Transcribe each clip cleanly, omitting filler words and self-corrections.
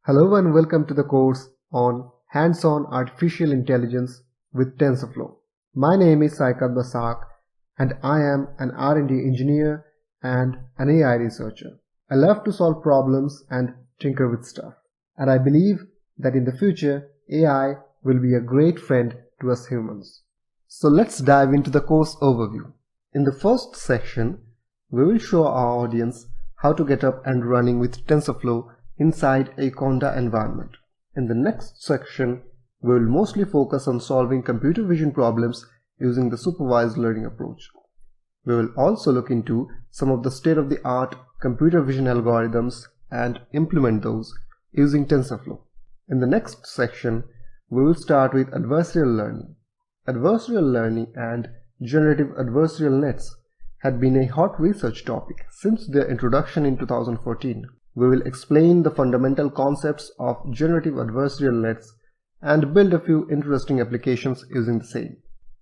Hello and welcome to the course on Hands-on Artificial Intelligence with TensorFlow. My name is Saikat Basak and I am an R&D engineer and an AI researcher. I love to solve problems and tinker with stuff. And I believe that in the future, AI will be a great friend to us humans. So let's dive into the course overview. In the first section, we will show our audience how to get up and running with TensorFlow inside a Conda environment. In the next section, we will mostly focus on solving computer vision problems using the supervised learning approach. We will also look into some of the state-of-the-art computer vision algorithms and implement those using TensorFlow. In the next section, we will start with adversarial learning. Adversarial learning and generative adversarial nets had been a hot research topic since their introduction in 2014. We will explain the fundamental concepts of generative adversarial nets and build a few interesting applications using the same.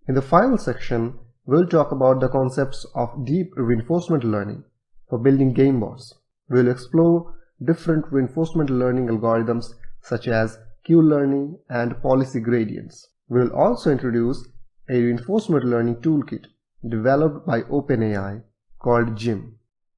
In the final section, we will talk about the concepts of deep reinforcement learning for building game bots. We will explore different reinforcement learning algorithms such as Q-learning and policy gradients. We will also introduce a reinforcement learning toolkit developed by OpenAI called GYM.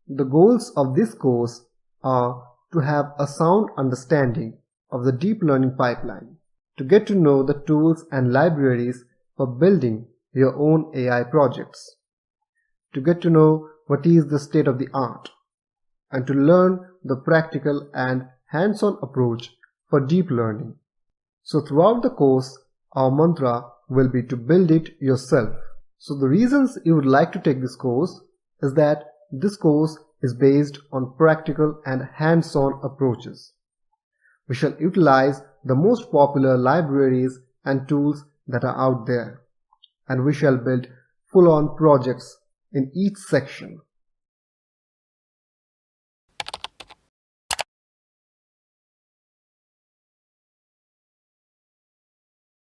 The goals of this course are to have a sound understanding of the deep learning pipeline, to get to know the tools and libraries for building your own AI projects, to get to know what is the state of the art, and to learn the practical and hands-on approach for deep learning. So throughout the course, our mantra will be to build it yourself. So the reasons you would like to take this course is that this course is based on practical and hands-on approaches. We shall utilize the most popular libraries and tools that are out there, and we shall build full-on projects in each section.